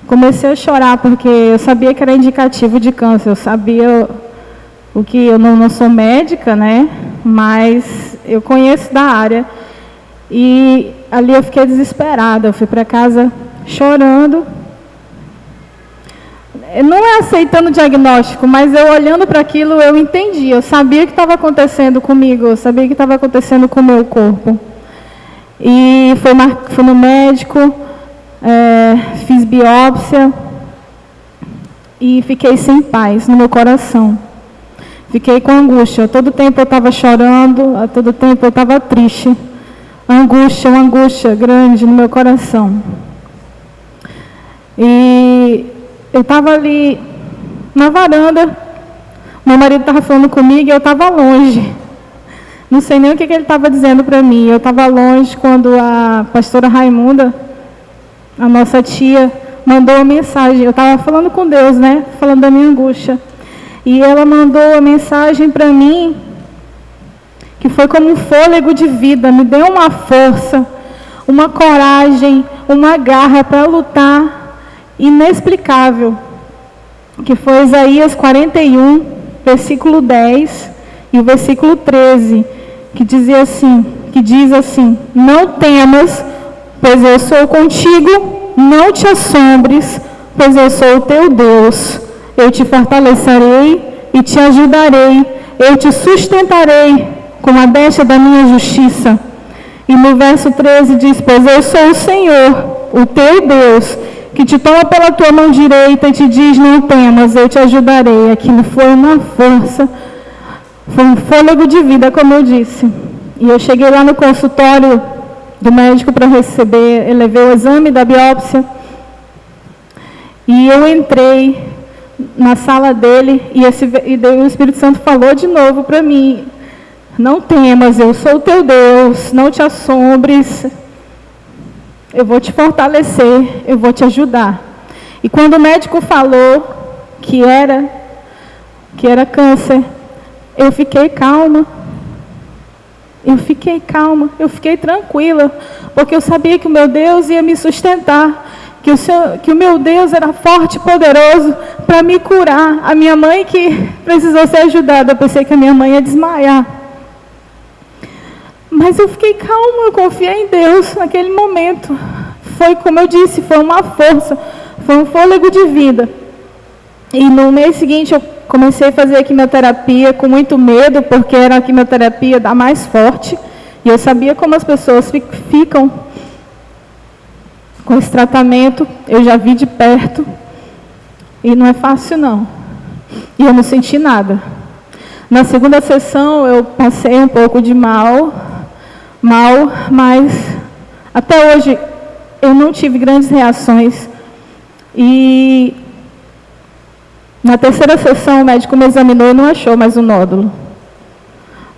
comecei a chorar porque eu sabia que era indicativo de câncer, eu sabia o que eu não sou médica, né? Mas eu conheço da área. E ali eu fiquei desesperada, eu fui para casa chorando. Não é aceitando o diagnóstico, mas eu olhando para aquilo, eu entendi. Eu sabia o que estava acontecendo comigo, eu sabia o que estava acontecendo com o meu corpo. E fui no médico, fiz biópsia e fiquei sem paz no meu coração. Fiquei com angústia. A todo tempo eu estava chorando, a todo tempo eu estava triste. Uma angústia grande no meu coração. E eu estava ali na varanda, meu marido estava falando comigo e eu estava longe. Não sei nem o que ele estava dizendo para mim. Eu estava longe quando a pastora Raimunda, a nossa tia, mandou uma mensagem. Eu estava falando com Deus, né? Falando da minha angústia. E ela mandou a mensagem para mim, que foi como um fôlego de vida, me deu uma força, uma coragem, uma garra para lutar inexplicável, que foi Isaías 41, versículo 10 e o versículo 13, que diz assim: não temas, pois eu sou contigo, não te assombres, pois eu sou o teu Deus, eu te fortalecerei e te ajudarei, eu te sustentarei com a destra da minha justiça. E no verso 13 diz: pois eu sou o Senhor, o teu Deus, que te toma pela tua mão direita e te diz: não temas, eu te ajudarei. Aquilo foi uma força, foi um fôlego de vida, como eu disse. E eu cheguei lá no consultório do médico para receber, eu levei o exame da biópsia, e eu entrei na sala dele, e o Espírito Santo falou de novo para mim: não temas, eu sou o teu Deus, não te assombres, eu vou te fortalecer, eu vou te ajudar. E quando o médico falou que era câncer, eu fiquei calma. Eu fiquei tranquila, porque eu sabia que o meu Deus ia me sustentar, que o meu Deus era forte e poderoso para me curar. A minha mãe que precisou ser ajudada, eu pensei que a minha mãe ia desmaiar. Mas eu fiquei calma, eu confiei em Deus naquele momento. Foi, como eu disse, foi uma força, foi um fôlego de vida. E no mês seguinte eu comecei a fazer a quimioterapia com muito medo, porque era a quimioterapia da mais forte. E eu sabia como as pessoas ficam com esse tratamento, eu já vi de perto. E não é fácil não. E eu não senti nada. Na segunda sessão eu passei um pouco de mal, mas até hoje eu não tive grandes reações. E na terceira sessão o médico me examinou e não achou mais um nódulo.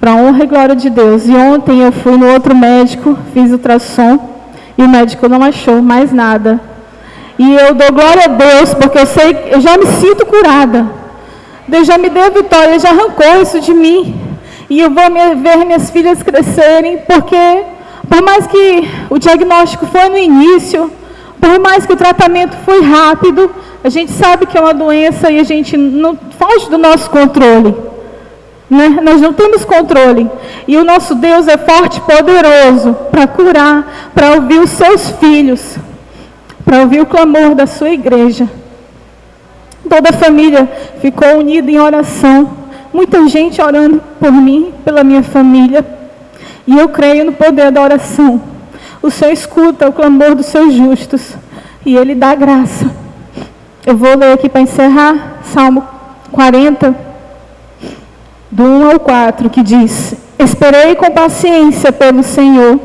Para a honra e glória de Deus. E ontem eu fui no outro médico, fiz ultrassom, e o médico não achou mais nada. E eu dou glória a Deus, porque eu já me sinto curada. Deus já me deu a vitória, já arrancou isso de mim. E eu vou ver minhas filhas crescerem, porque por mais que o diagnóstico foi no início, por mais que o tratamento foi rápido, a gente sabe que é uma doença e a gente não foge do nosso controle. Né? Nós não temos controle. E o nosso Deus é forte e poderoso para curar, para ouvir os seus filhos, para ouvir o clamor da sua igreja. Toda a família ficou unida em oração. Muita gente orando por mim, pela minha família. E eu creio no poder da oração. O Senhor escuta o clamor dos seus justos. E Ele dá graça. Eu vou ler aqui para encerrar. Salmo 40, do 1 ao 4, que diz: esperei com paciência pelo Senhor,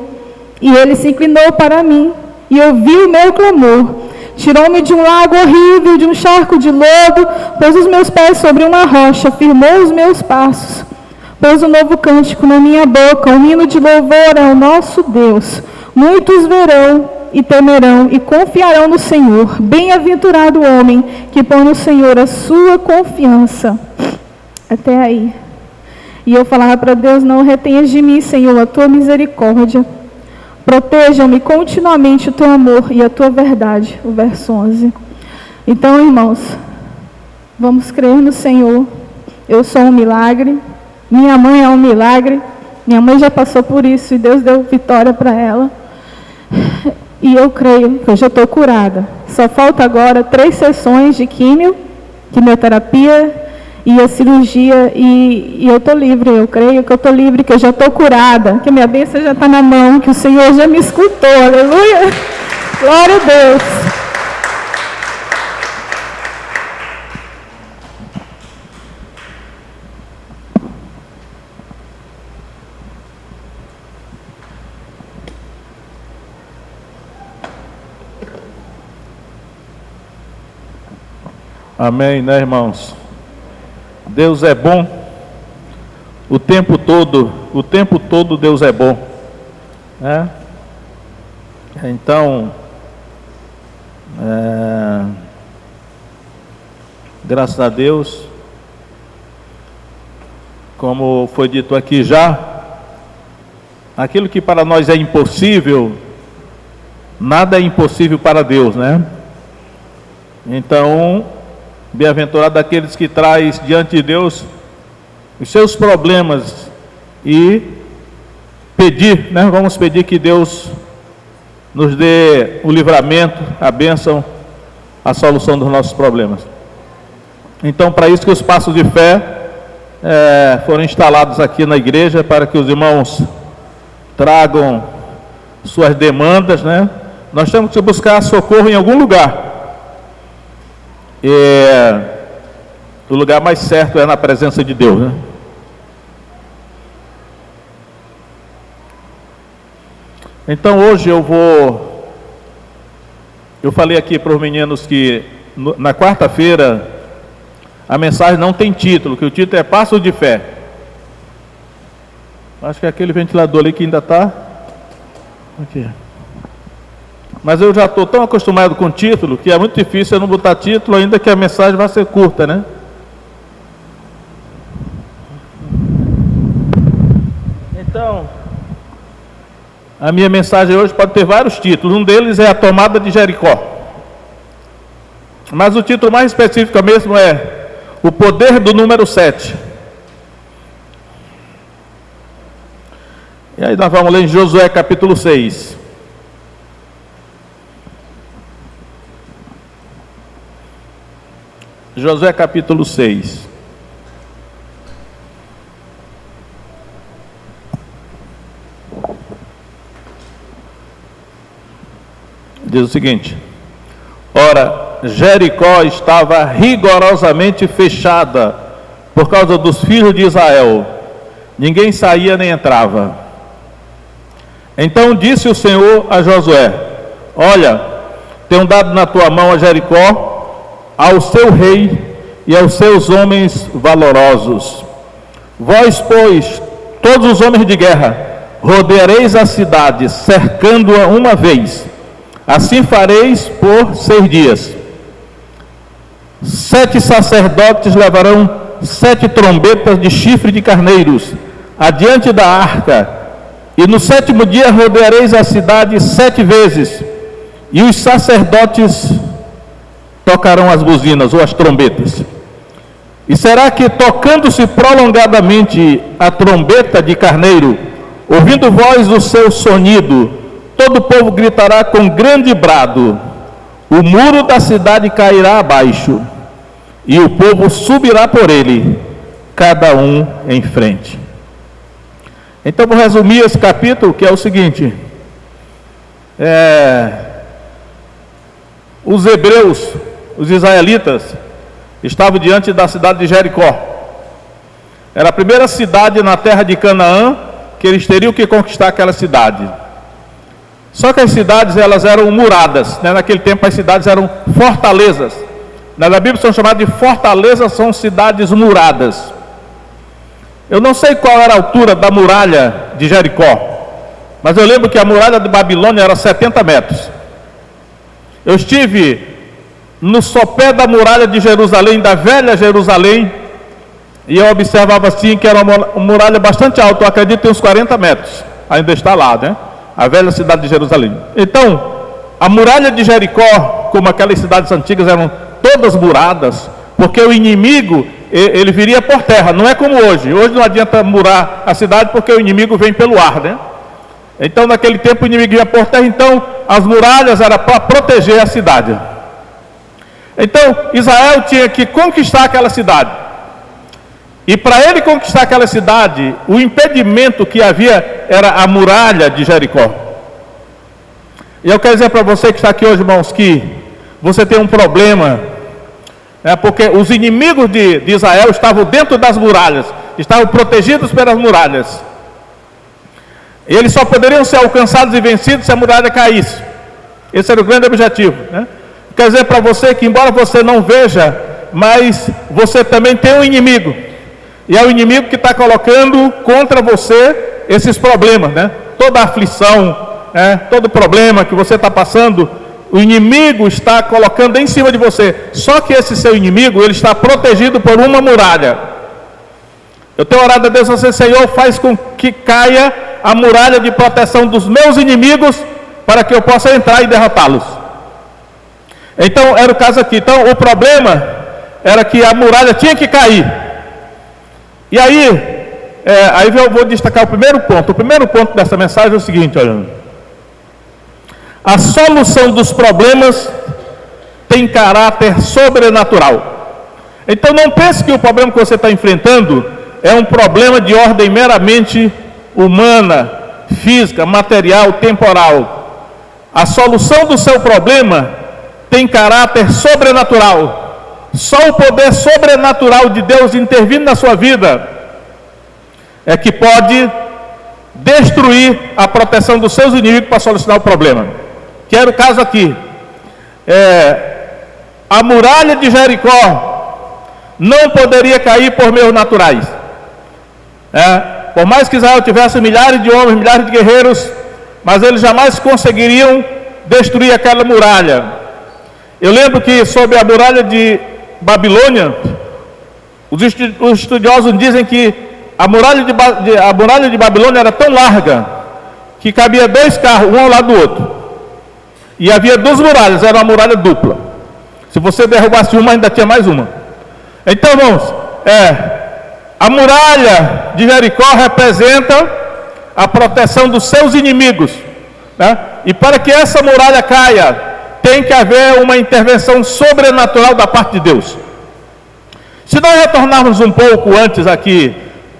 e Ele se inclinou para mim, e ouviu o meu clamor. Tirou-me de um lago horrível, de um charco de lodo, pôs os meus pés sobre uma rocha, firmou os meus passos. Pôs um novo cântico na minha boca, um hino de louvor ao nosso Deus. Muitos verão e temerão e confiarão no Senhor. Bem-aventurado o homem que põe no Senhor a sua confiança. Até aí. E eu falava para Deus: não retenhas de mim, Senhor, a tua misericórdia. Proteja-me continuamente o teu amor e a tua verdade. O verso 11. Então, irmãos, vamos crer no Senhor. Eu sou um milagre, minha mãe é um milagre, minha mãe já passou por isso e Deus deu vitória para ela. E eu creio que eu já estou curada. Só falta agora 3 sessões de quimioterapia e a cirurgia, e eu estou livre. Eu creio que eu estou livre, que eu já estou curada, que a minha bênção já está na mão, que o Senhor já me escutou. Aleluia! Glória a Deus! Amém, né, irmãos? Deus é bom o tempo todo Deus é bom, né? Então, graças a Deus, como foi dito aqui já, aquilo que para nós é impossível, nada é impossível para Deus, né? Então, bem-aventurado aqueles que traz diante de Deus os seus problemas e pedir, né? Vamos pedir que Deus nos dê o livramento, a bênção, a solução dos nossos problemas. Então, para isso que os passos de fé foram instalados aqui na igreja, para que os irmãos tragam suas demandas, né? Nós temos que buscar socorro em algum lugar. O lugar mais certo é na presença de Deus, né? Então hoje eu falei aqui para os meninos que na quarta-feira a mensagem não tem título, que o título é Passos de Fé. Acho que é aquele ventilador ali que ainda está aqui. Mas eu já estou tão acostumado com título que é muito difícil eu não botar título, ainda que a mensagem vai ser curta, né? Então, a minha mensagem hoje pode ter vários títulos. Um deles é a tomada de Jericó. Mas o título mais específico mesmo é o poder do número 7. E aí nós vamos ler em Josué capítulo 6. Josué capítulo 6. Diz o seguinte: ora, Jericó estava rigorosamente fechada por causa dos filhos de Israel. Ninguém saía nem entrava. Então disse o Senhor a Josué: olha, tenho dado na tua mão a Jericó, ao seu rei e aos seus homens valorosos. Vós, pois, todos os homens de guerra, rodeareis a cidade, cercando-a uma vez. Assim fareis por 6 dias. 7 sacerdotes levarão 7 trombetas de chifre de carneiros adiante da arca, e no 7º dia rodeareis a cidade 7 vezes, e os sacerdotes tocarão as buzinas ou as trombetas. E será que, tocando-se prolongadamente a trombeta de carneiro, ouvindo voz do seu sonido, todo o povo gritará com grande brado, o muro da cidade cairá abaixo, e o povo subirá por ele, cada um em frente. Então vou resumir esse capítulo, que é o seguinte: os hebreus, os israelitas, estavam diante da cidade de Jericó. Era a primeira cidade na terra de Canaã que eles teriam que conquistar aquela cidade. Só que as cidades, elas eram muradas, né? Naquele tempo as cidades eram fortalezas. Na Bíblia são chamadas de fortalezas, são cidades muradas. Eu não sei qual era a altura da muralha de Jericó, mas eu lembro que a muralha de Babilônia era 70 metros. Eu estive no sopé da muralha de Jerusalém, da velha Jerusalém, e eu observava assim que era uma muralha bastante alta, eu acredito que tem uns 40 metros, ainda está lá, né? A velha cidade de Jerusalém. Então, a muralha de Jericó, como aquelas cidades antigas eram todas muradas, porque o inimigo, ele viria por terra, não é como hoje. Hoje não adianta murar a cidade, porque o inimigo vem pelo ar, né? Então, naquele tempo, o inimigo ia por terra, então as muralhas eram para proteger a cidade. Então, Israel tinha que conquistar aquela cidade. E para ele conquistar aquela cidade, o impedimento que havia era a muralha de Jericó. E eu quero dizer para você que está aqui hoje, irmãos, que você tem um problema, porque os inimigos de Israel estavam dentro das muralhas, estavam protegidos pelas muralhas. E eles só poderiam ser alcançados e vencidos se a muralha caísse. Esse era o grande objetivo, né? Quer dizer para você que, embora você não veja, mas você também tem um inimigo. E é o inimigo que está colocando contra você esses problemas, né? Toda aflição, todo problema que você está passando, o inimigo está colocando em cima de você. Só que esse seu inimigo, ele está protegido por uma muralha. Eu tenho orado a Deus, você, Senhor, faz com que caia a muralha de proteção dos meus inimigos, para que eu possa entrar e derrotá-los. Então, era o caso aqui. Então, o problema era que a muralha tinha que cair. E aí eu vou destacar o primeiro ponto. O primeiro ponto dessa mensagem é o seguinte, olha. A solução dos problemas tem caráter sobrenatural. Então, não pense que o problema que você está enfrentando é um problema de ordem meramente humana, física, material, temporal. A solução do seu problema tem caráter sobrenatural. Só o poder sobrenatural de Deus intervindo na sua vida é que pode destruir a proteção dos seus inimigos para solucionar o problema. Que era o caso aqui. A muralha de Jericó não poderia cair por meios naturais. Por mais que Israel tivesse milhares de homens, milhares de guerreiros, mas eles jamais conseguiriam destruir aquela muralha. Eu lembro que sobre a muralha de Babilônia, os estudiosos dizem que a muralha de Babilônia era tão larga que cabia 2 carros, um ao lado do outro. E havia 2 muralhas, era uma muralha dupla. Se você derrubasse uma, ainda tinha mais uma. Então, irmãos, a muralha de Jericó representa a proteção dos seus inimigos, né? E para que essa muralha caia, tem que haver uma intervenção sobrenatural da parte de Deus. Se nós retornarmos um pouco antes aqui,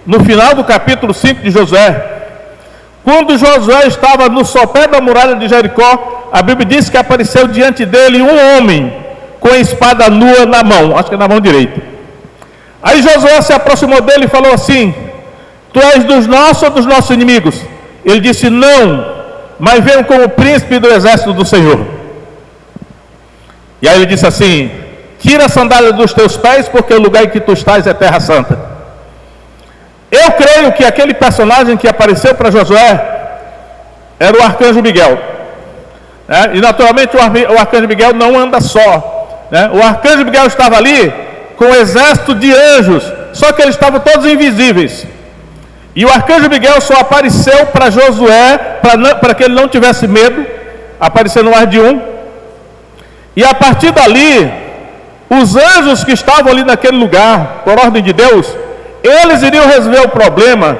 no final do capítulo 5 de Josué, quando Josué estava no sopé da muralha de Jericó, a Bíblia diz que apareceu diante dele um homem com a espada nua na mão, acho que na mão direita. Aí Josué se aproximou dele e falou assim: tu és dos nossos ou dos nossos inimigos? Ele disse: não, mas venho como príncipe do exército do Senhor. E aí ele disse assim: tira a sandália dos teus pés, porque o lugar em que tu estás é terra santa. Eu creio que aquele personagem que apareceu para Josué era o arcanjo Miguel, né? E naturalmente o arcanjo Miguel não anda só, né? O arcanjo Miguel estava ali com um exército de anjos, só que eles estavam todos invisíveis. E o arcanjo Miguel só apareceu para Josué, para que ele não tivesse medo, apareceu no ar de um. E a partir dali, os anjos que estavam ali naquele lugar, por ordem de Deus, eles iriam resolver o problema,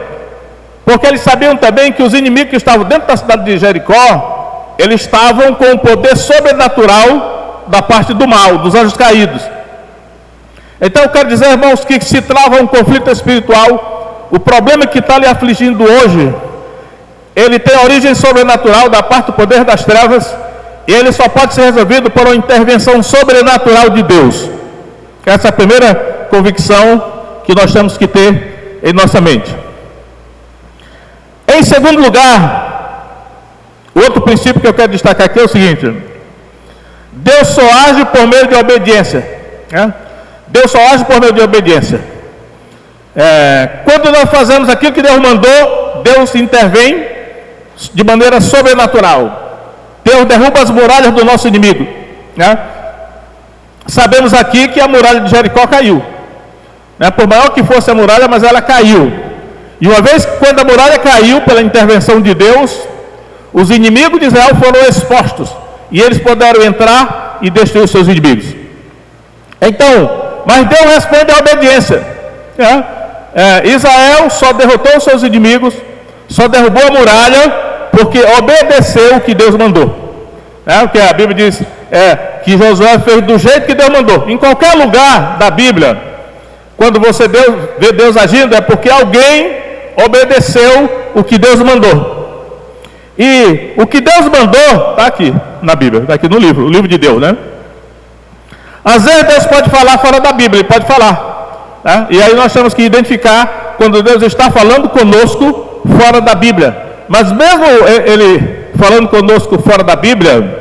porque eles sabiam também que os inimigos que estavam dentro da cidade de Jericó, eles estavam com o poder sobrenatural da parte do mal, dos anjos caídos. Então eu quero dizer, irmãos, que se trava um conflito espiritual, o problema que está lhe afligindo hoje, ele tem origem sobrenatural da parte do poder das trevas, e ele só pode ser resolvido por uma intervenção sobrenatural de Deus. Essa é a primeira convicção que nós temos que ter em nossa mente. Em segundo lugar, outro princípio que eu quero destacar aqui é o seguinte: Deus só age por meio de obediência, né? Deus só age por meio de obediência. Quando nós fazemos aquilo que Deus mandou, Deus intervém de maneira sobrenatural. Deus derruba as muralhas do nosso inimigo, né? Sabemos aqui que a muralha de Jericó caiu, né? Por maior que fosse a muralha, mas ela caiu. E uma vez quando a muralha caiu pela intervenção de Deus, os inimigos de Israel foram expostos, e eles puderam entrar e destruir os seus inimigos. Então, mas Deus responde à obediência. Israel só derrotou os seus inimigos, só derrubou a muralha, porque obedeceu o que Deus mandou. Porque a Bíblia diz que Josué fez do jeito que Deus mandou. Em qualquer lugar da Bíblia, quando você vê Deus agindo, é porque alguém obedeceu o que Deus mandou. E o que Deus mandou está aqui na Bíblia, está aqui no livro, o livro de Deus, né? Às vezes Deus pode falar fora da Bíblia, Ele pode falar, né? E aí nós temos que identificar quando Deus está falando conosco fora da Bíblia. Mas mesmo Ele falando conosco fora da Bíblia,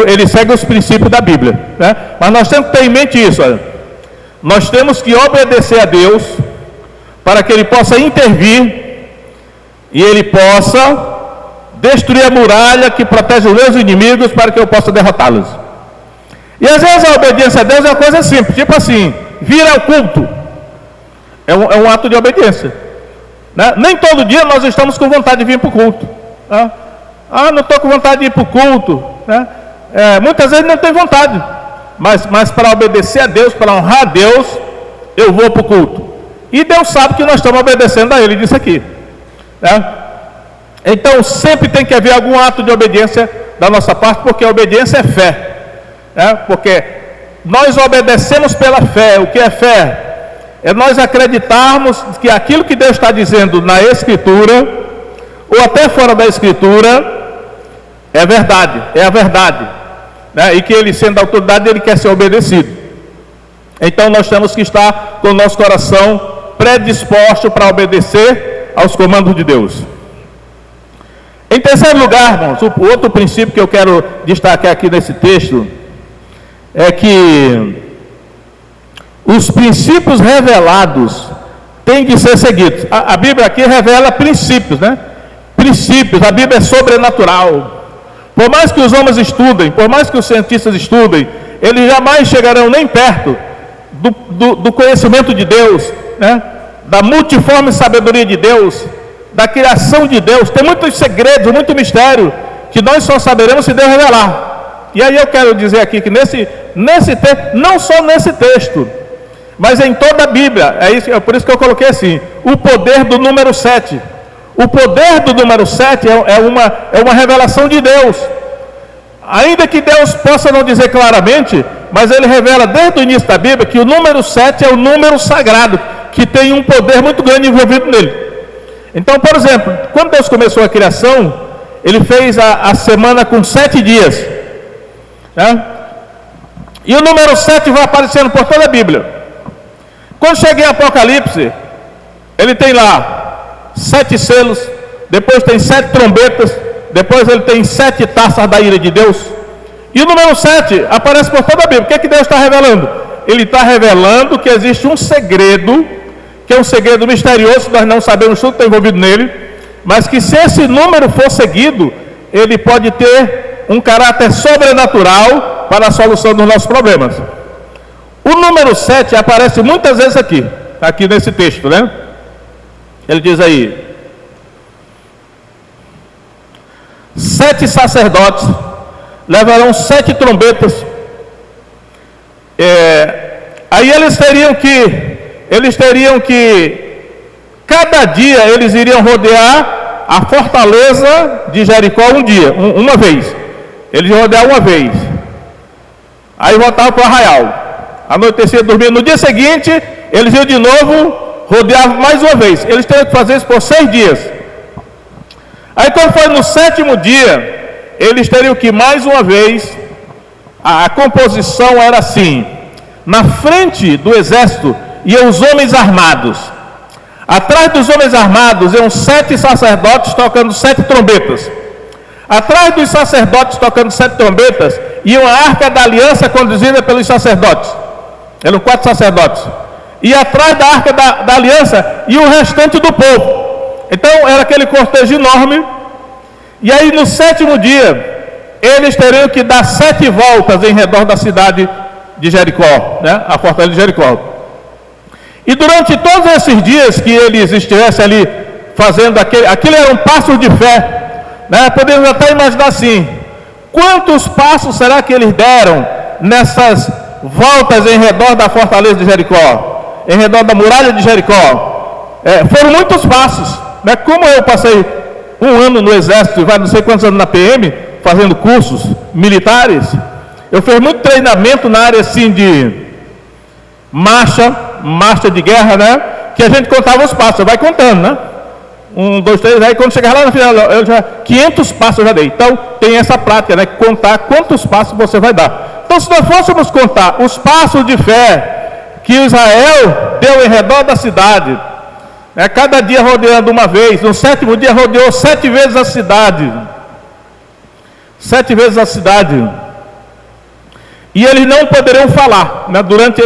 Ele segue os princípios da Bíblia, né? Mas nós temos que ter em mente isso, olha. Nós temos que obedecer a Deus para que Ele possa intervir e Ele possa destruir a muralha que protege os meus inimigos para que eu possa derrotá-los. E às vezes a obediência a Deus é uma coisa simples, tipo assim, vir ao culto. É um ato de obediência, né? Nem todo dia nós estamos com vontade de vir para o culto, né? Não estou com vontade de ir para o culto, né? Muitas vezes não tem vontade, mas para obedecer a Deus, para honrar a Deus, eu vou para o culto. E Deus sabe que nós estamos obedecendo a Ele, disse aqui, né? Então sempre tem que haver algum ato de obediência da nossa parte, porque a obediência é fé, né? Porque nós obedecemos pela fé. O que é fé? É nós acreditarmos que aquilo que Deus está dizendo na Escritura, ou até fora da Escritura, é verdade, é a verdade, né? E que Ele, sendo a autoridade, Ele quer ser obedecido. Então nós temos que estar com o nosso coração predisposto para obedecer aos comandos de Deus. Em terceiro lugar, irmãos, o outro princípio que eu quero destacar aqui nesse texto é que os princípios revelados têm que ser seguidos. A Bíblia aqui revela princípios, né? Princípios, a Bíblia é sobrenatural. Por mais que os homens estudem, por mais que os cientistas estudem, eles jamais chegarão nem perto do conhecimento de Deus, né? Da multiforme sabedoria de Deus, da criação de Deus. Tem muitos segredos, muito mistério, que nós só saberemos se Deus revelar. E aí eu quero dizer aqui que nesse texto, não só nesse texto, mas em toda a Bíblia, é por isso que eu coloquei assim, o poder do número 7. O poder do número 7 é uma revelação de Deus. Ainda que Deus possa não dizer claramente, mas Ele revela desde o início da Bíblia que o número 7 é o número sagrado, que tem um poder muito grande envolvido nele. Então, por exemplo, quando Deus começou a criação, Ele fez a semana com 7 dias, né? E o número 7 vai aparecendo por toda a Bíblia. Quando chega em Apocalipse, ele tem lá 7 selos, depois tem 7 trombetas, depois ele tem 7 taças da ira de Deus. E o número 7 aparece por toda a Bíblia. O que é que Deus está revelando? Ele está revelando que existe um segredo, que é um segredo misterioso, nós não sabemos tudo que está envolvido nele, mas que se esse número for seguido, ele pode ter um caráter sobrenatural para a solução dos nossos problemas. O número 7 aparece muitas vezes aqui nesse texto, né? Ele diz aí: 7 sacerdotes levarão 7 trombetas. Aí eles teriam que cada dia eles iriam rodear a fortaleza de Jericó uma vez. Eles iam rodear uma vez. Aí voltavam para o arraial. Anoitecia, dormia. No dia seguinte, eles iam de novo, rodeavam mais uma vez. Eles teriam que fazer isso por 6 dias. Aí quando foi no 7º dia, eles teriam que mais uma vez, a composição era assim: na frente do exército iam os homens armados, atrás dos homens armados iam 7 sacerdotes tocando 7 trombetas, atrás dos sacerdotes tocando 7 trombetas iam a arca da aliança conduzida pelos sacerdotes, eram 4 sacerdotes, e atrás da arca da aliança ia o restante do povo. Então era aquele cortejo enorme. E aí no 7º dia eles teriam que dar 7 voltas em redor da cidade de Jericó, né? A fortaleza de Jericó. E durante todos esses dias que eles estivessem ali fazendo aquilo era um passo de fé, né? Podemos até imaginar assim: quantos passos será que eles deram nessas voltas em redor da fortaleza de Jericó, em redor da muralha de Jericó, foram muitos passos, né? Como eu passei 1 ano no exército e vai não sei quantos anos na PM, fazendo cursos militares, eu fiz muito treinamento na área assim de marcha de guerra, né? Que a gente contava os passos, vai contando, né? 1, 2, 3, aí quando chegar lá no final, 500 passos eu já dei. Então tem essa prática, né? Contar quantos passos você vai dar. Então, se nós fôssemos contar os passos de fé que Israel deu em redor da cidade, cada dia rodeando uma vez, no 7º dia rodeou 7 vezes a cidade. 7 vezes a cidade. E eles não poderiam falar, né? Durante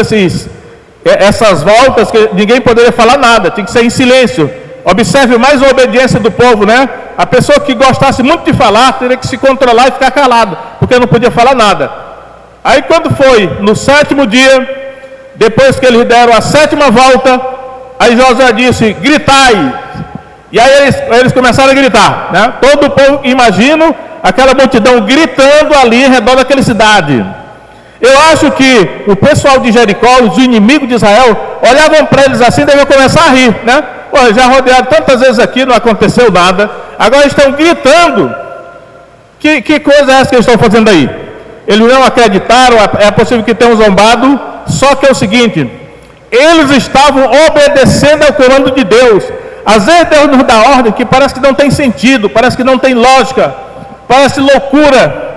essas voltas, que ninguém poderia falar nada, tinha que ser em silêncio. Observe mais a obediência do povo, né? A pessoa que gostasse muito de falar, teria que se controlar e ficar calado, porque não podia falar nada. Aí quando foi no 7º dia, depois que eles deram a 7ª volta, aí Josué disse, gritai. E aí eles começaram a gritar, né? Todo o povo, imagino, aquela multidão gritando ali em redor daquela cidade. Eu acho que o pessoal de Jericó, os inimigos de Israel, olhavam para eles assim e deviam começar a rir, né? Pô, já rodearam tantas vezes aqui, não aconteceu nada. Agora estão gritando. Que coisa é essa que eles estão fazendo aí? Eles não acreditaram, é possível que tenham zombado. Só que é o seguinte, eles estavam obedecendo ao comando de Deus. Às vezes Deus nos dá ordem que parece que não tem sentido, parece que não tem lógica, parece loucura.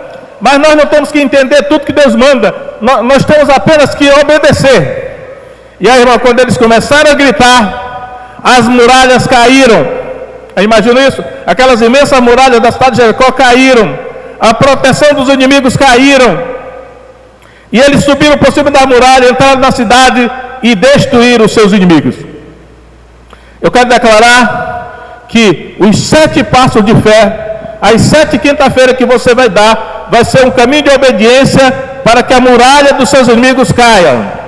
Mas nós não temos que entender tudo que Deus manda. Nós temos apenas que obedecer. E aí, irmão, quando eles começaram a gritar, as muralhas caíram. Imagina isso? Aquelas imensas muralhas da cidade de Jericó caíram. A proteção dos inimigos caíram. E eles subiram por cima da muralha, entraram na cidade e destruíram os seus inimigos. Eu quero declarar que os 7 passos de fé, as 7 quinta-feiras que você vai dar, vai ser um caminho de obediência para que a muralha dos seus inimigos caia.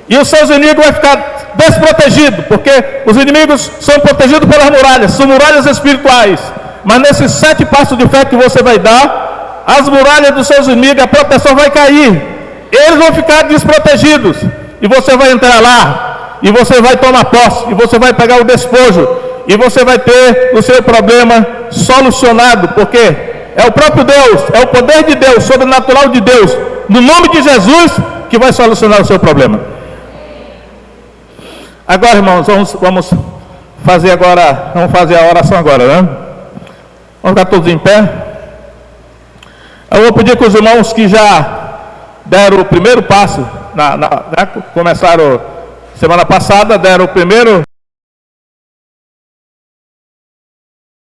E os seus inimigos vão ficar desprotegidos, porque os inimigos são protegidos pelas muralhas, são muralhas espirituais. Mas nesses 7 passos de fé que você vai dar, as muralhas dos seus inimigos, a proteção vai cair. Eles vão ficar desprotegidos. E você vai entrar lá, e você vai tomar posse, e você vai pegar o despojo, e você vai ter o seu problema solucionado, porque é o próprio Deus, é o poder de Deus, sobrenatural de Deus, no nome de Jesus, que vai solucionar o seu problema. Agora, irmãos, vamos fazer a oração agora, né? Vamos ficar todos em pé. Eu vou pedir que os irmãos que já deram o primeiro passo, começaram semana passada, deram o primeiro